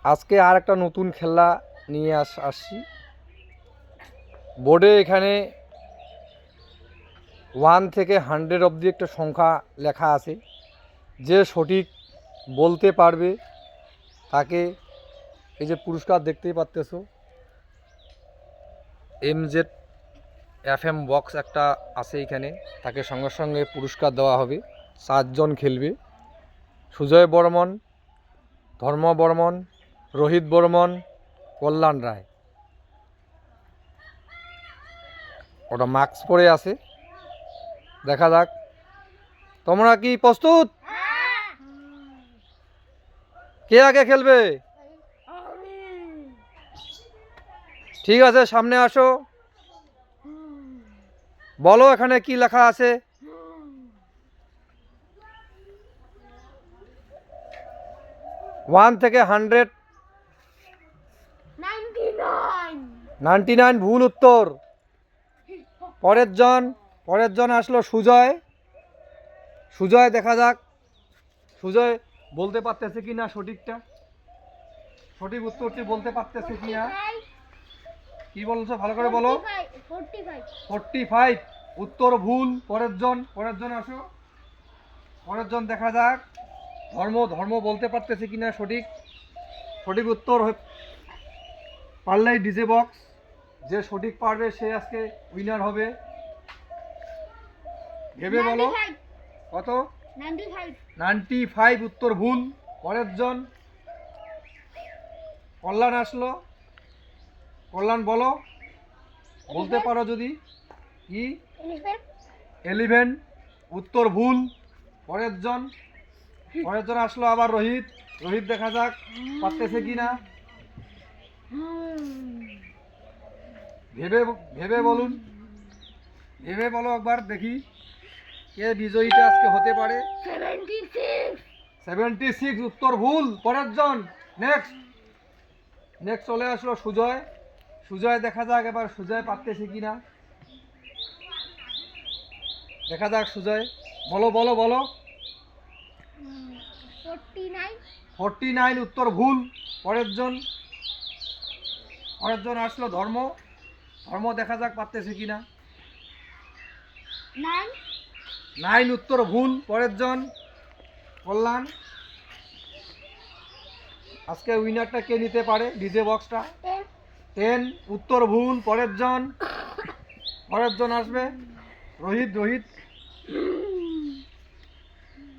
আজকে আর একটা নতুন খেলা নিয়ে আসছি। বোর্ডে এখানে 1 থেকে 100 অবধি একটা সংখ্যা লেখা আছে। যে সঠিক বলতে পারবে তাকে এই যে পুরস্কার দেখতেই পাচ্তেছো, MZ FM বক্স একটা আছে এখানে, তাকে সঙ্গে সঙ্গে পুরস্কার দেওয়া হবে। 4 জন খেলবে: সুজয় বর্মন, ধর্ম বর্মন, রোহিত বর্মন, কল্যাণ রায়। ওটা মাস্ক পরে আছে। দেখা যাক, তোমরা কি প্রস্তুত? কে আগে খেলবে? ঠিক আছে, সামনে আসো, বলো এখানে কি লেখা আছে। 1 থেকে 100। 99 ভুল উত্তর। পরের জন আসলো সুজয়। সুজয়, দেখা যাক সুজয় বলতে পারতেছে কি না সঠিকটা, সঠিক উত্তরটি বলতে পারতেছে কি না। কি বলছো, ভালো করে বলো। 45 উত্তর ভুল। পরের জন আসো। পরের জন, দেখা যাক ধর্ম বলতে পারতেছে কি না সঠিক। সঠিক উত্তর পারলেই ডিজে বক্স। যে সঠিক পারবে সে আজকে উইনার হবে। ভেবে বলো। কত? 95 উত্তর ভুল। পরের জন কল্যাণ আসলো। কল্যাণ বলো, বলতে পারো যদি। কি? 11 উত্তর ভুল। পরের জন আসলো আবার রোহিত। রোহিত, দেখা যাক পারতেছে কি না। ভেবে বলুন, ভেবে বলো একবার দেখি কে বিজয়ীটা আজকে হতে পারে। 76 উত্তর ভুল। পরের জন নেক্সট চলে আসলো সুজয়। সুজয়, দেখা যাক এবার সুজয় পারতেছে কি না। দেখা যাক সুজয়, বলো বলো বলো। 49 উত্তর ভুল। পরের জন আসলো ধর্ম। দেখা যাক পারতেছে কি না। 9 উত্তর ভুল। পরের জন কল্যাণ। আজকে উইনারটা কে নিতে পারে ডিজে বক্সটা? 10 উত্তর ভুল। পরের জন আসবে রোহিত।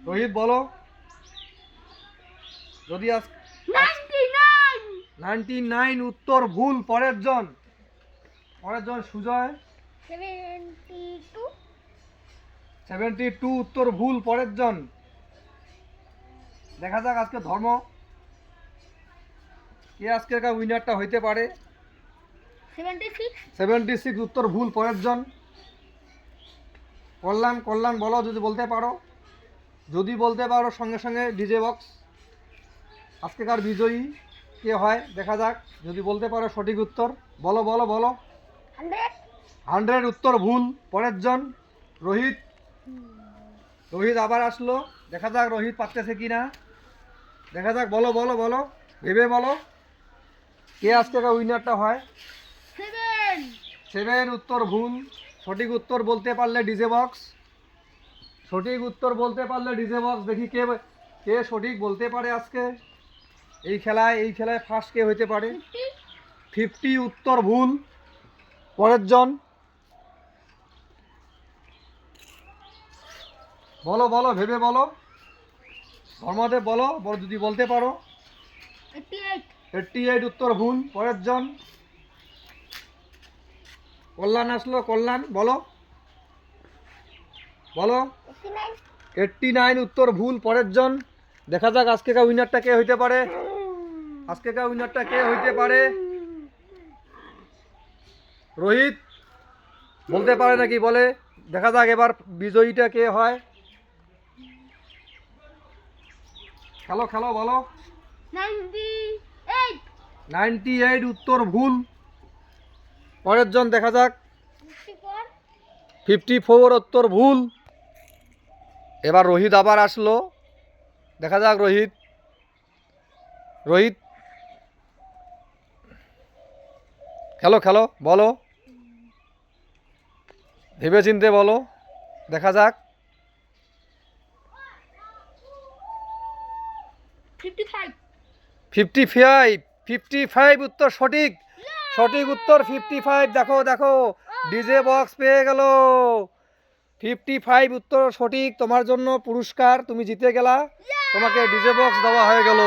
রোহিত বলো যদি 99 উত্তর ভুল। পরের জন সুজয়। 72 উত্তর ভুল। পরের জন, দেখা যাক আজকে ধর্ম কে আজকে উইনারটা হইতে পারে। 76 উত্তর ভুল। পরের জন কল্যাণ বলো যদি বলতে পারো। যদি বলতে পারো সঙ্গে সঙ্গে ডিজে বক্স। আজকেকার বিজয়ী কে হয় দেখা যাক। যদি বলতে পারো সঠিক উত্তর, বলো বলো বলো। 100 উত্তর ভুল। পরের জন রোহিত। আবার আসলো, দেখা যাক রোহিত পারতেছে কি না। দেখা যাক, বলো বলো বলো, ভেবে বলো কে আজকে উইনারটা হয়। 7 উত্তর ভুল। সঠিক উত্তর বলতে পারলে ডিজে বক্স। সঠিক উত্তর বলতে পারলে ডিজে বক্স। দেখি কে কে সঠিক বলতে পারে আজকে এই খেলায় ফার্স্ট কে হইতে পারে। 50 উত্তর ভুল। পরের জন বলো বলো, ভেবে বলো। ধর্মদেব বলো যদি বলতে পারো। 88 উত্তর ভুল। পরের জন কল্যাণ আসলো। কল্যাণ বলো বলো। 89 উত্তর ভুল। পরের জন, দেখা যাক আজকেকার উইনারটা কে হইতে পারে। রোহিত বলতে পারে নাকি বলে। দেখা যাক এবার বিজয়ীটা কে হয়। খেলো বলো। 98 উত্তর ভুল। পরের জন, দেখা যাক। 54 উত্তর ভুল। এবার রোহিত আবার আসলো, দেখা যাক রোহিত খেলো খেলো, বলো, ভেবে চিনতে বলো, দেখা যাক। 55 55, 55 উত্তর সঠিক। সঠিক উত্তর 55। দেখো দেখো, ডিজে বক্স পেয়ে গেল। 55 উত্তর সঠিক, তোমার জন্য পুরস্কার, তুমি জিতে গেলা, তোমাকে ডিজে বক্স দেওয়া হয়ে গেল।